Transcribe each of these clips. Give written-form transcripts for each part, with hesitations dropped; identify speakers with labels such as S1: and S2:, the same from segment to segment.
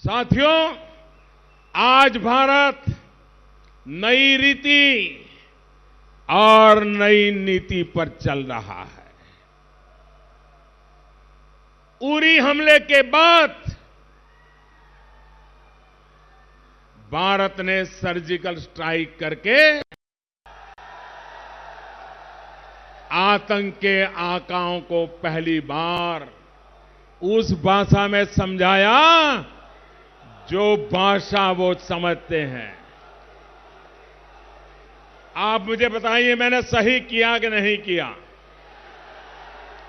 S1: साथियों, आज भारत नई रीति और नई नीति पर चल रहा है। उरी हमले के बाद भारत ने सर्जिकल स्ट्राइक करके आतंक के आकाओं को पहली बार उस भाषा में समझाया जो भाषा वो समझते हैं। आप मुझे बताइए, मैंने सही किया कि नहीं किया?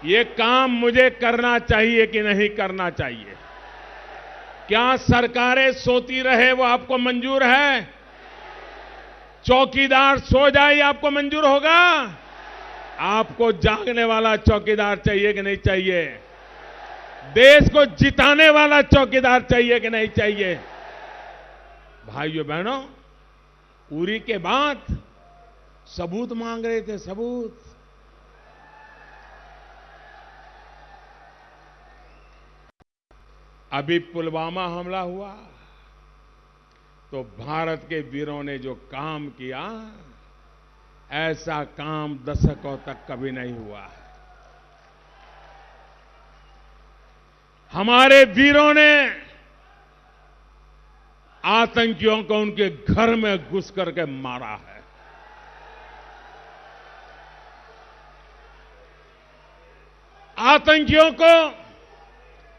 S1: ये काम मुझे करना चाहिए कि नहीं करना चाहिए? क्या सरकारें सोती रहे वो आपको मंजूर है? चौकीदार सो जाए आपको मंजूर होगा? आपको जागने वाला चौकीदार चाहिए कि नहीं चाहिए? देश को जिताने वाला चौकीदार चाहिए कि नहीं चाहिए? भाइयों बहनों, उरी के बाद सबूत मांग रहे थे, सबूत। अभी पुलवामा हमला हुआ तो भारत के वीरों ने जो काम किया, ऐसा काम दशकों तक कभी नहीं हुआ है। हमारे वीरों ने आतंकियों को उनके घर में घुस करके मारा है। आतंकियों को,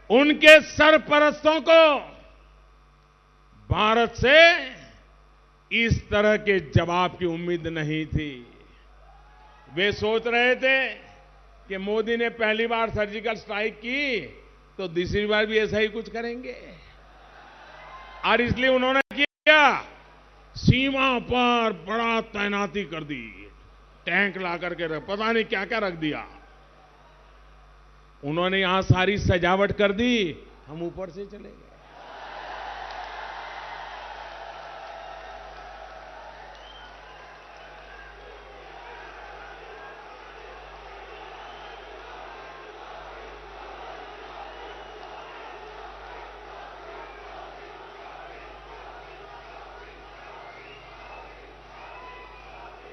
S1: उनके सरपरस्तों को भारत से इस तरह के जवाब की उम्मीद नहीं थी। वे सोच रहे थे कि मोदी ने पहली बार सर्जिकल स्ट्राइक की तो दूसरी बार भी ऐसा ही कुछ करेंगे, और इसलिए उन्होंने किया, सीमा पर बड़ा तैनाती कर दी, टैंक ला करके पता नहीं क्या क्या रख दिया। उन्होंने यहां सारी सजावट कर दी, हम ऊपर से चले गए।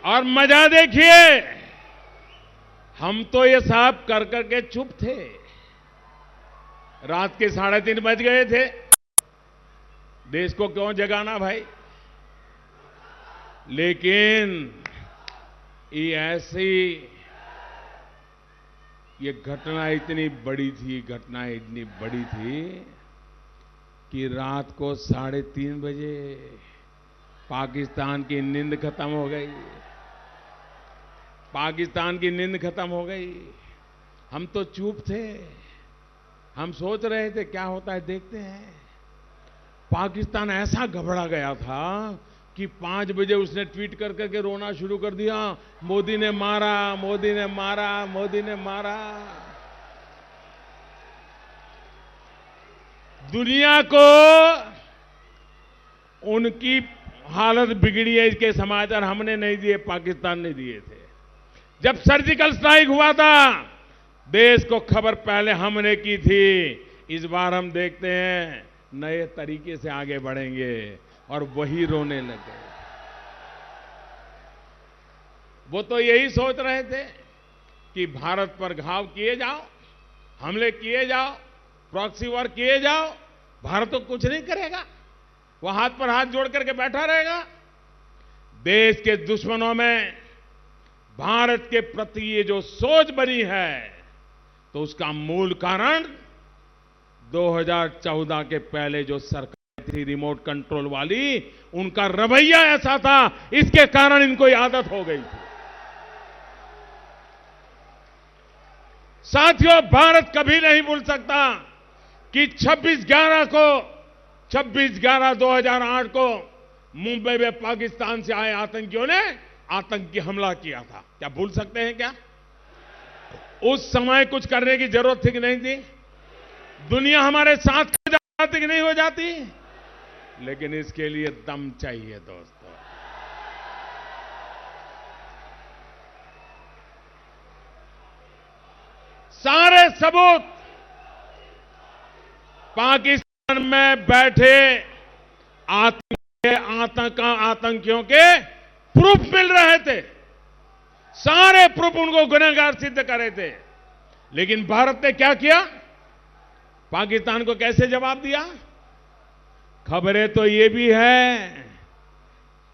S1: और मजा देखिए, हम तो ये साहब कर करके चुप थे। रात के 3:30 बज गए थे। देश को क्यों जगाना भाई? लेकिन ये घटना इतनी बड़ी थी, घटना इतनी बड़ी थी कि रात को 3:30 बजे पाकिस्तान की नींद खत्म हो गई। पाकिस्तान की नींद खत्म हो गई। हम तो चुप थे। हम सोच रहे थे क्या होता है, देखते हैं। पाकिस्तान ऐसा घबरा गया था कि 5 बजे उसने ट्वीट कर करके रोना शुरू कर दिया, मोदी ने मारा, मोदी ने मारा, मोदी ने मारा। दुनिया को उनकी हालत बिगड़ी है, इसके समाचार हमने नहीं दिए, पाकिस्तान ने दिए थे। जब सर्जिकल स्ट्राइक हुआ था, देश को खबर पहले हमने की थी। इस बार हम देखते हैं नए तरीके से आगे बढ़ेंगे, और वही रोने लगे। वो तो यही सोच रहे थे कि भारत पर घाव किए जाओ, हमले किए जाओ, प्रॉक्सी वॉर किए जाओ, भारत तो कुछ नहीं करेगा, वो हाथ पर हाथ जोड़ करके बैठा रहेगा। देश के दुश्मनों में भारत के प्रति ये जो सोच बनी है, तो उसका मूल कारण 2014 के पहले जो सरकार थी रिमोट कंट्रोल वाली, उनका रवैया ऐसा था, इसके कारण इनको ये आदत हो गई थी। साथियों, भारत कभी नहीं भूल सकता कि 26/11/2008 को मुंबई में पाकिस्तान से आए आतंकियों ने आतंकी हमला किया था। क्या भूल सकते हैं क्या? उस समय कुछ करने की जरूरत थी कि नहीं थी? दुनिया हमारे साथ हो जाती कि नहीं हो जाती? लेकिन इसके लिए दम चाहिए दोस्तों। सारे सबूत पाकिस्तान में बैठे आतंकियों के प्रूफ मिल रहे थे, सारे प्रूफ उनको गुनहगार सिद्ध कर रहे थे। लेकिन भारत ने क्या किया? पाकिस्तान को कैसे जवाब दिया? खबरें तो ये भी है,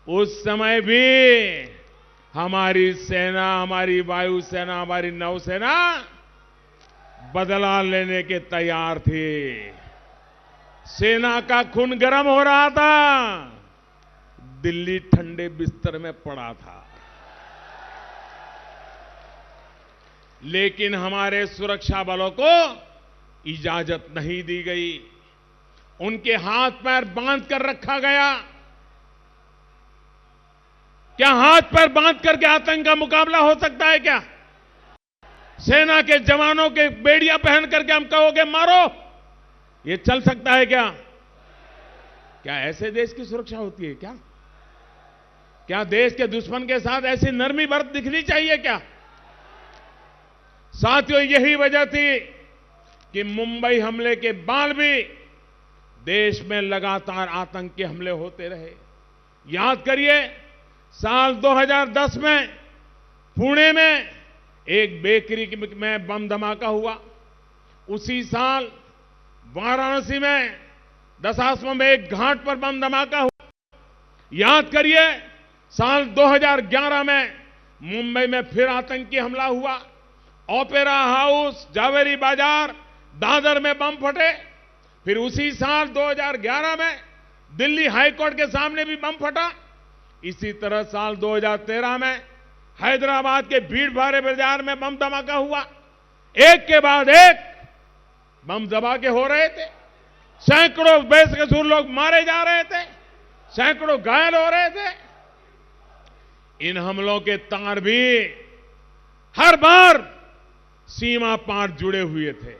S1: उस समय भी हमारी सेना, हमारी वायुसेना, हमारी नौसेना बदला लेने के तैयार थी। सेना का खून गर्म हो रहा था, दिल्ली ठंडे बिस्तर में पड़ा था। लेकिन हमारे सुरक्षा बलों को इजाजत नहीं दी गई, उनके हाथ पैर बांध कर रखा गया। क्या हाथ पैर बांध करके आतंक का मुकाबला हो सकता है क्या? सेना के जवानों के बेड़ियां पहन करके हम कहोगे मारो, ये चल सकता है क्या? क्या ऐसे देश की सुरक्षा होती है क्या? क्या देश के दुश्मन के साथ ऐसी नरमी बरत दिखनी चाहिए क्या? साथियों, यही वजह थी कि मुंबई हमले के बाद भी देश में लगातार आतंक के हमले होते रहे। याद करिए, साल 2010 में पुणे में एक बेकरी में बम धमाका हुआ। उसी साल वाराणसी में दशाश्वमेध में एक घाट पर बम धमाका हुआ। याद करिए, साल 2011 में मुंबई में फिर आतंकी हमला हुआ। ओपेरा हाउस, जावेरी बाजार, दादर में बम फटे। फिर उसी साल 2011 में दिल्ली हाईकोर्ट के सामने भी बम फटा। इसी तरह साल 2013 में हैदराबाद के भीड़ भाड़ बाजार में बम धमाका हुआ। एक के बाद एक बम धमाके हो रहे थे, सैकड़ों बेकसूर लोग मारे जा रहे थे, सैकड़ों घायल हो रहे थे। इन हमलों के तार भी हर बार सीमा पार जुड़े हुए थे।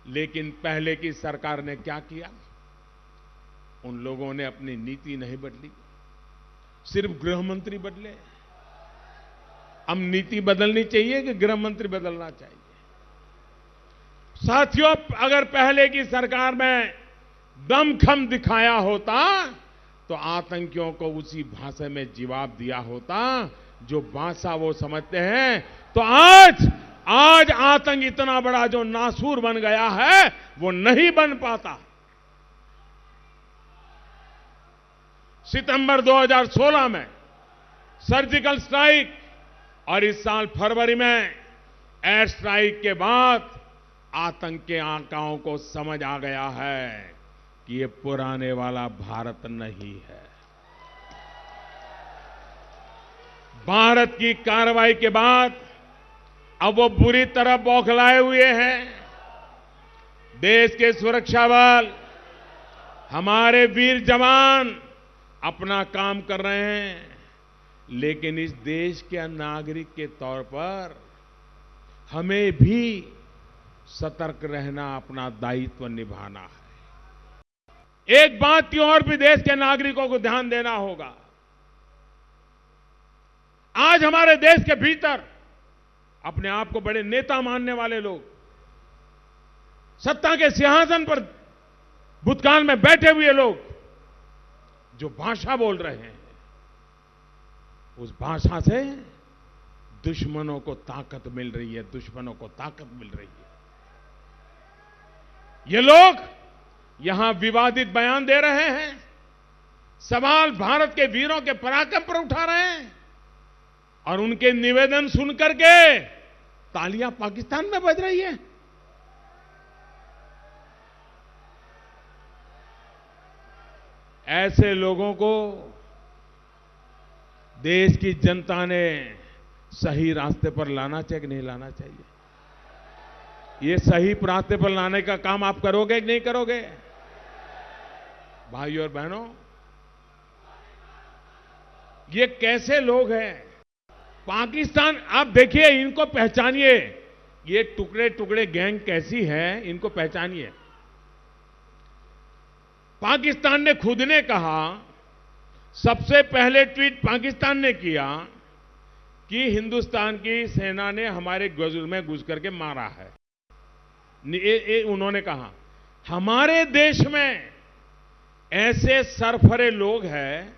S1: लेकिन पहले की सरकार ने क्या किया? उन लोगों ने अपनी नीति नहीं बदली, सिर्फ गृह मंत्री बदले। अब नीति बदलनी चाहिए कि गृह मंत्री बदलना चाहिए? साथियों, अगर पहले की सरकार में दमखम दिखाया होता तो आतंकियों को उसी भाषा में जवाब दिया होता जो भाषा वो समझते हैं। तो आज आतंक इतना बड़ा जो नासूर बन गया है वो नहीं बन पाता। सितंबर 2016 में सर्जिकल स्ट्राइक और इस साल फरवरी में एयर स्ट्राइक के बाद आतंक के आंकड़ों को समझ आ गया है कि ये पुराने वाला भारत नहीं है। भारत की कार्रवाई के बाद अब वो बुरी तरह बौखलाए हुए हैं। देश के सुरक्षा बल, हमारे वीर जवान अपना काम कर रहे हैं, लेकिन इस देश के नागरिक के तौर पर हमें भी सतर्क रहना, अपना दायित्व निभाना है। एक बात की और भी देश के नागरिकों को ध्यान देना होगा। आज हमारे देश के भीतर अपने आप को बड़े नेता मानने वाले लोग, सत्ता के सिंहासन पर भूतकाल में बैठे हुए लोग जो भाषा बोल रहे हैं, उस भाषा से दुश्मनों को ताकत मिल रही है, दुश्मनों को ताकत मिल रही है। ये लोग यहां विवादित बयान दे रहे हैं, सवाल भारत के वीरों के पराक्रम पर उठा रहे हैं और उनके निवेदन सुनकर के तालियां पाकिस्तान में बज रही है। ऐसे लोगों को देश की जनता ने सही रास्ते पर लाना चाहिए कि नहीं लाना चाहिए? ये सही रास्ते पर लाने का काम आप करोगे कि नहीं करोगे? भाइयों और बहनों, ये कैसे लोग हैं? पाकिस्तान, आप देखिए, इनको पहचानिए। ये टुकड़े टुकड़े गैंग कैसी है, इनको पहचानिए। पाकिस्तान ने खुद ने कहा, सबसे पहले ट्वीट पाकिस्तान ने किया कि हिंदुस्तान की सेना ने हमारे गजुर में घुस करके मारा है। उन्होंने कहा, हमारे देश में ऐसे सरफरे लोग हैं,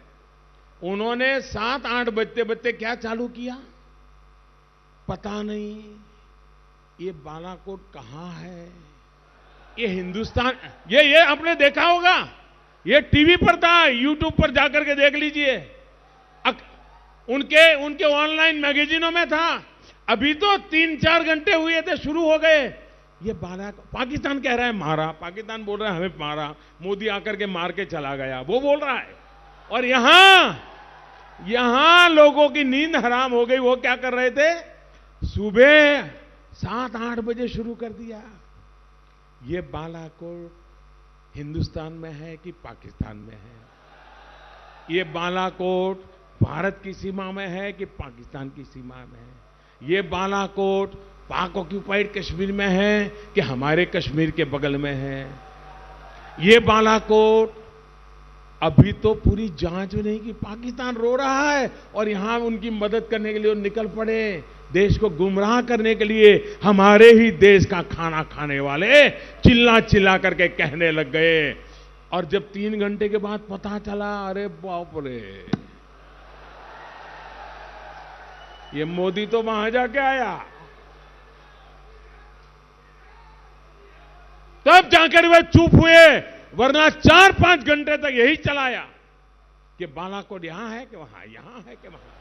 S1: उन्होंने 7-8 बजते बजते क्या चालू किया पता नहीं। ये बालाकोट कहां है? ये हिंदुस्तान, ये आपने देखा होगा, ये टीवी पर था, यूट्यूब पर जाकर के देख लीजिए। उनके ऑनलाइन मैगजीनों में था। अभी तो 3-4 घंटे हुए थे, शुरू हो गए। ये पाकिस्तान कह रहा है मारा, पाकिस्तान बोल रहा है हमें मारा, मोदी आकर के मार के चला गया, वो बोल रहा है। और यहां लोगों की नींद हराम हो गई। वो क्या कर रहे थे? सुबह 7-8 बजे शुरू कर दिया। ये बालाकोट हिंदुस्तान में है कि पाकिस्तान में है? ये बालाकोट भारत की सीमा में है कि पाकिस्तान की सीमा में है? ये बालाकोट पाक ऑक्यूपाइड कश्मीर में है कि हमारे कश्मीर के बगल में है? ये बालाकोट अभी तो पूरी जांच नहीं की, पाकिस्तान रो रहा है और यहां उनकी मदद करने के लिए निकल पड़े, देश को गुमराह करने के लिए। हमारे ही देश का खाना खाने वाले चिल्ला चिल्ला करके कहने लग गए। और जब 3 घंटे के बाद पता चला, अरे बाप रे, ये मोदी तो वहां जाके आया, तब जाकर वे चुप हुए, वरना 4-5 घंटे तक यही चलाया कि बालाकोट यहां है कि वहां, यहां है कि वहां।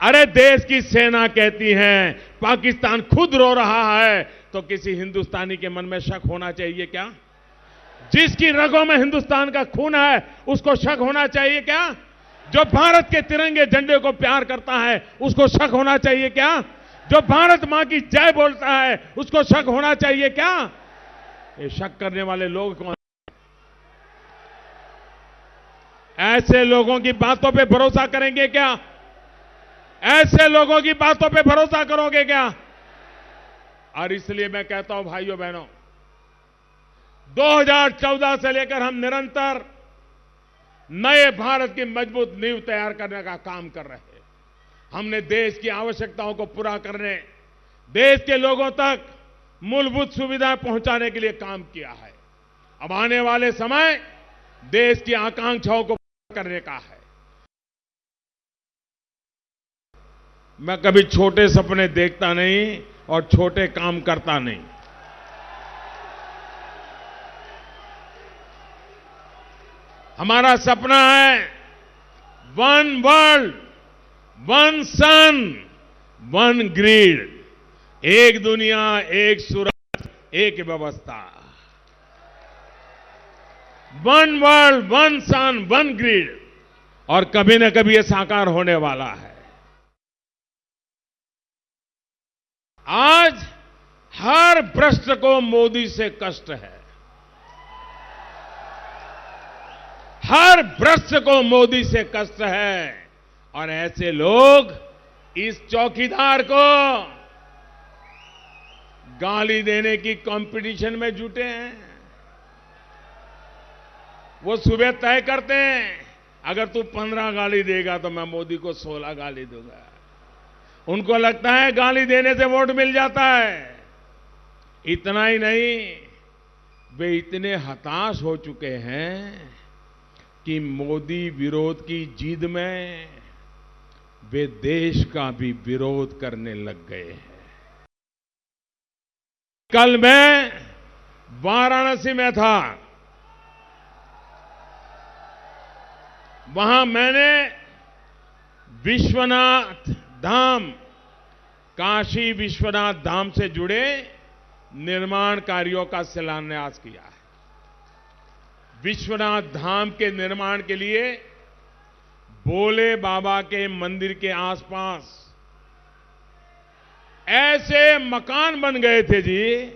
S1: अरे देश की सेना कहती है, पाकिस्तान खुद रो रहा है, तो किसी हिंदुस्तानी के मन में शक होना चाहिए क्या? जिसकी रगों में हिंदुस्तान का खून है, उसको शक होना चाहिए क्या? जो भारत के तिरंगे झंडे को प्यार करता है, उसको शक होना चाहिए क्या? जो भारत मां की जय बोलता है, उसको शक होना चाहिए क्या? ये शक करने वाले लोग कौन? ऐसे लोगों की बातों पे भरोसा करेंगे क्या? ऐसे लोगों की बातों पे भरोसा करोगे क्या? और इसलिए मैं कहता हूं भाइयों बहनों, 2014 से लेकर हम निरंतर नए भारत की मजबूत नींव तैयार करने का काम कर रहे हैं। हमने देश की आवश्यकताओं को पूरा करने, देश के लोगों तक मूलभूत सुविधाएं पहुंचाने के लिए काम किया है। अब आने वाले समय देश की आकांक्षाओं को पूरा करने का है। मैं कभी छोटे सपने देखता नहीं और छोटे काम करता नहीं। हमारा सपना है वन वर्ल्ड, वन सन, वन ग्रिड, एक दुनिया, एक सूरज, एक व्यवस्था। वन वर्ल्ड, वन सन, वन ग्रिड, और कभी न कभी यह साकार होने वाला है। आज हर भ्रष्ट को मोदी से कष्ट है, हर भ्रष्ट को मोदी से कष्ट है, और ऐसे लोग इस चौकीदार को गाली देने की कंपटीशन में जुटे हैं। वो सुबह तय करते हैं, अगर तू 15 गाली देगा तो मैं मोदी को 16 गाली दूंगा। उनको लगता है गाली देने से वोट मिल जाता है। इतना ही नहीं, वे इतने हताश हो चुके हैं कि मोदी विरोध की जिद में वे देश का भी विरोध करने लग गए हैं। कल मैं वाराणसी में था, वहां मैंने विश्वनाथ धाम, काशी विश्वनाथ धाम से जुड़े निर्माण कार्यों का शिलान्यास किया है। विश्वनाथ धाम के निर्माण के लिए भोले बाबा के मंदिर के आसपास ऐसे मकान बन गए थे जी।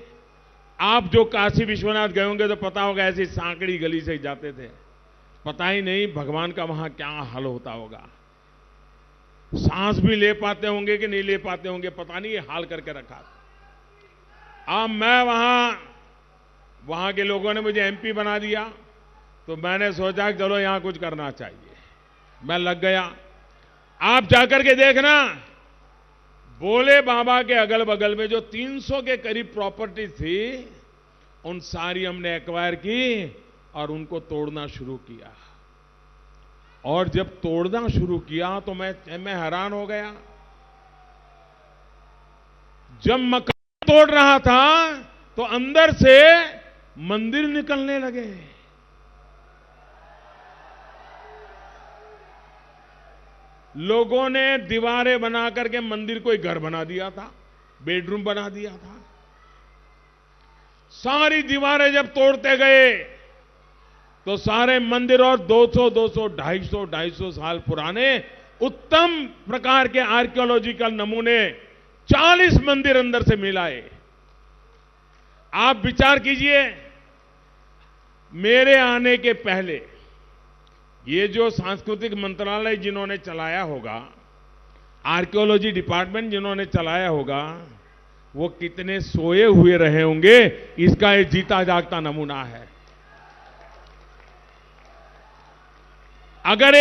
S1: आप जो काशी विश्वनाथ गए होंगे तो पता होगा, ऐसी सांकड़ी गली से जाते थे। पता ही नहीं भगवान का वहां क्या हाल होता होगा। सांस भी ले पाते होंगे कि नहीं ले पाते होंगे, पता नहीं, ये हाल करके रखा। अब मैं वहां के लोगों ने मुझे एमपी बना दिया, तो मैंने सोचा कि चलो यहां कुछ करना चाहिए। मैं लग गया। आप जाकर के देखना, भोले बाबा के अगल बगल में जो 300 के करीब प्रॉपर्टी थी, उन सारी हमने एक्वायर की और उनको तोड़ना शुरू किया। और जब तोड़ना शुरू किया तो मैं हैरान हो गया। जब मकान तोड़ रहा था तो अंदर से मंदिर निकलने लगे। लोगों ने दीवारें बना करके मंदिर को एक घर बना दिया था, बेडरूम बना दिया था। सारी दीवारें जब तोड़ते गए तो सारे मंदिर और 200, 250 साल पुराने उत्तम प्रकार के आर्कियोलॉजिकल नमूने 40 मंदिर अंदर से मिलाए। आप विचार कीजिए, मेरे आने के पहले ये जो सांस्कृतिक मंत्रालय जिन्होंने चलाया होगा, आर्कियोलॉजी डिपार्टमेंट जिन्होंने चलाया होगा, वो कितने सोए हुए रहे होंगे, इसका ये जीता जागता नमूना है। अगर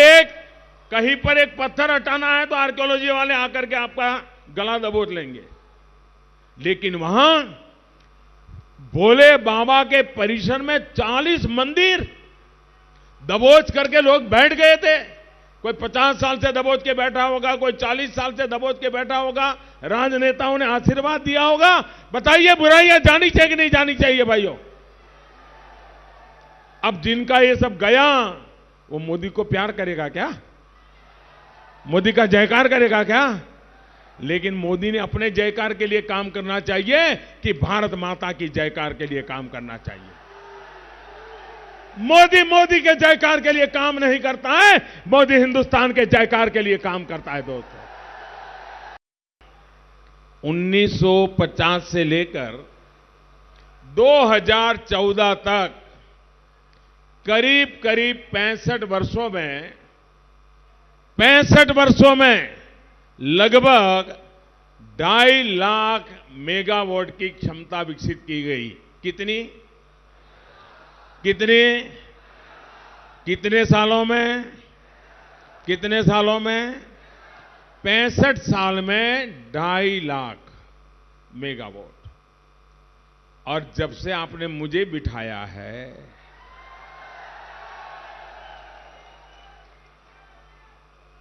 S1: कहीं पर एक पत्थर हटाना है तो आर्कियोलॉजी वाले आकर के आपका गला दबोच लेंगे, लेकिन वहां भोले बाबा के परिसर में 40 मंदिर दबोच करके लोग बैठ गए थे। कोई 50 साल से दबोच के बैठा होगा, कोई 40 साल से दबोच के बैठा होगा, राजनेताओं ने आशीर्वाद दिया होगा। बताइए, बुराइयां जानी चाहिए कि नहीं जानी चाहिए भाइयों? अब जिनका ये सब गया, वो मोदी को प्यार करेगा क्या? मोदी का जयकार करेगा क्या? लेकिन मोदी ने अपने जयकार के लिए काम करना चाहिए कि भारत माता की जयकार के लिए काम करना चाहिए? मोदी के जयकार के लिए काम नहीं करता है, मोदी हिंदुस्तान के जयकार के लिए काम करता है। दोस्तों, 1950 से लेकर 2014 तक करीब 65 वर्षों में लगभग 2.5 लाख मेगावाट की क्षमता विकसित की गई। कितनी कितने सालों में? 65 साल में 2.5 लाख मेगावाट। और जब से आपने मुझे बिठाया है,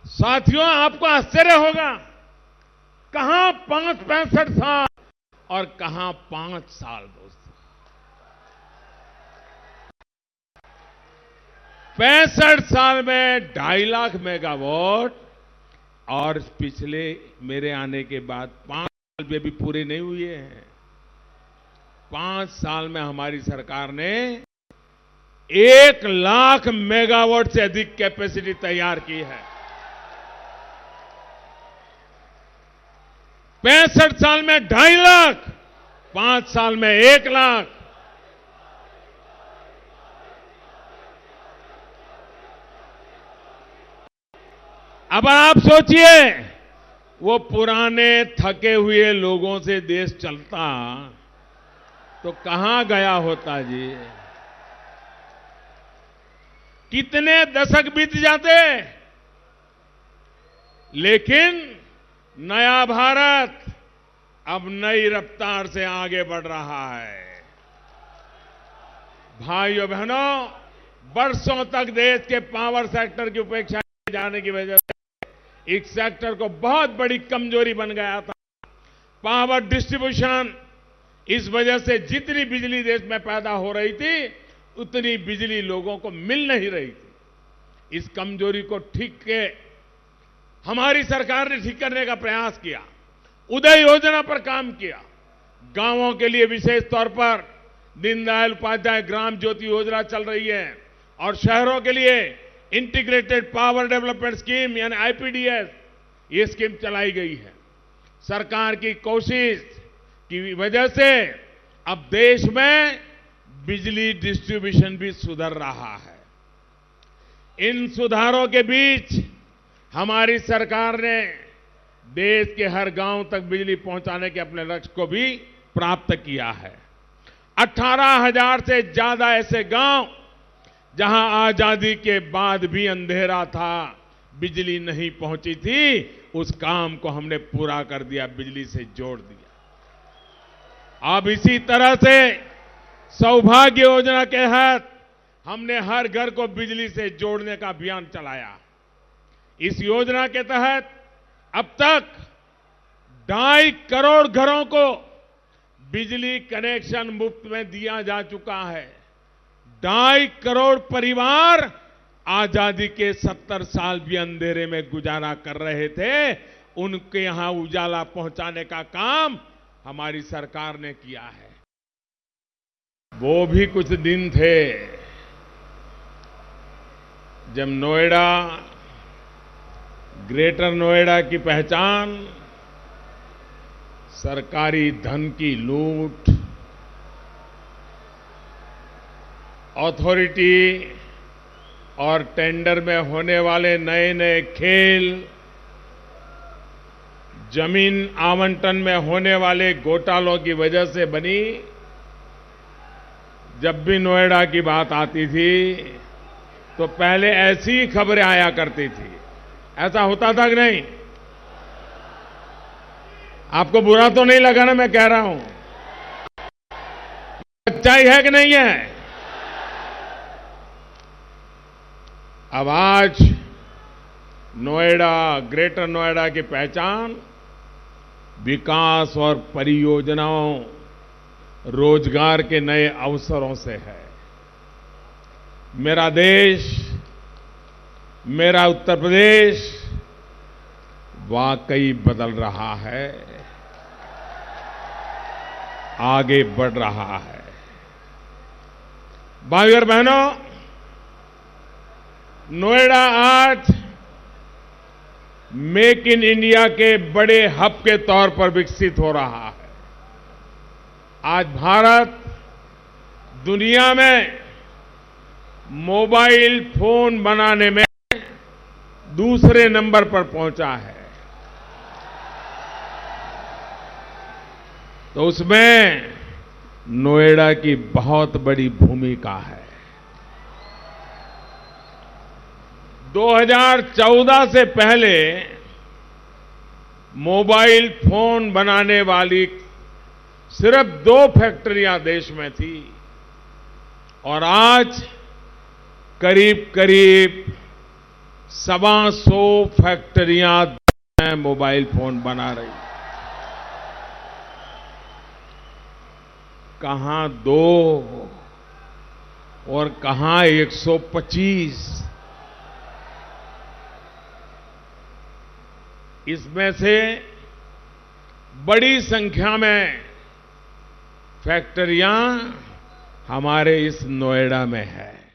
S1: साथियों, आपको आश्चर्य होगा, कहां 65 साल और कहां 5 साल। दोस्तों, 65 साल में 2.5 लाख मेगावाट, और पिछले मेरे आने के बाद 5 साल में भी पूरे नहीं हुए हैं। 5 साल में हमारी सरकार ने 1 लाख मेगावाट से अधिक कैपेसिटी तैयार की है। 65 साल में 2.5 लाख, 5 साल में 1 लाख। अब आप सोचिए, वो पुराने थके हुए लोगों से देश चलता तो कहां गया होता जी? कितने दशक बीत जाते। लेकिन नया भारत अब नई रफ्तार से आगे बढ़ रहा है। भाइयों बहनों, वर्षों तक देश के पावर सेक्टर की उपेक्षा किए जाने की वजह से इस सेक्टर को बहुत बड़ी कमजोरी बन गया था। पावर डिस्ट्रीब्यूशन, इस वजह से जितनी बिजली देश में पैदा हो रही थी, उतनी बिजली लोगों को मिल नहीं रही थी। इस कमजोरी को हमारी सरकार ने ठीक करने का प्रयास किया। उदय योजना पर काम किया। गांवों के लिए विशेष तौर पर दीनदयाल उपाध्याय ग्राम ज्योति योजना चल रही है, और शहरों के लिए इंटीग्रेटेड पावर डेवलपमेंट स्कीम यानी आईपीडीएस, ये स्कीम चलाई गई है। सरकार की कोशिश की वजह से अब देश में बिजली डिस्ट्रीब्यूशन भी सुधर रहा है। इन सुधारों के बीच हमारी सरकार ने देश के हर गांव तक बिजली पहुंचाने के अपने लक्ष्य को भी प्राप्त किया है। 18,000 से ज्यादा ऐसे गांव जहां आजादी के बाद भी अंधेरा था, बिजली नहीं पहुंची थी, उस काम को हमने पूरा कर दिया, बिजली से जोड़ दिया। अब इसी तरह से सौभाग्य योजना के तहत हमने हर घर को बिजली से जोड़ने का अभियान चलाया। इस योजना के तहत अब तक 2.5 करोड़ घरों को बिजली कनेक्शन मुफ्त में दिया जा चुका है। 2.5 करोड़ परिवार आजादी के 70 साल भी अंधेरे में गुजारा कर रहे थे, उनके यहां उजाला पहुंचाने का काम हमारी सरकार ने किया है। वो भी कुछ दिन थे जब नोएडा, ग्रेटर नोएडा की पहचान सरकारी धन की लूट, अथॉरिटी और टेंडर में होने वाले नए नए खेल, जमीन आवंटन में होने वाले घोटालों की वजह से बनी। जब भी नोएडा की बात आती थी तो पहले ऐसी ही खबरें आया करती थी। ऐसा होता था कि नहीं? आपको बुरा तो नहीं लगा ना मैं कह रहा हूं? सच्चाई है कि नहीं है? अब आज नोएडा, ग्रेटर नोएडा की पहचान विकास और परियोजनाओं, रोजगार के नए अवसरों से है। मेरा देश, मेरा उत्तर प्रदेश वाकई बदल रहा है, आगे बढ़ रहा है। भाइयों और बहनों, नोएडा आज मेक इन इंडिया के बड़े हब के तौर पर विकसित हो रहा है। आज भारत दुनिया में मोबाइल फोन बनाने में दूसरे नंबर पर पहुंचा है। तो उसमें नोएडा की बहुत बड़ी भूमिका है। 2014 से पहले मोबाइल फोन बनाने वाली सिर्फ 2 फैक्ट्रियां देश में थी और आज करीब करीब 125 फैक्ट्रियां मोबाइल फोन बना रही। कहां 2 और कहां 125। इसमें से बड़ी संख्या में फैक्ट्रियां हमारे इस नोएडा में है।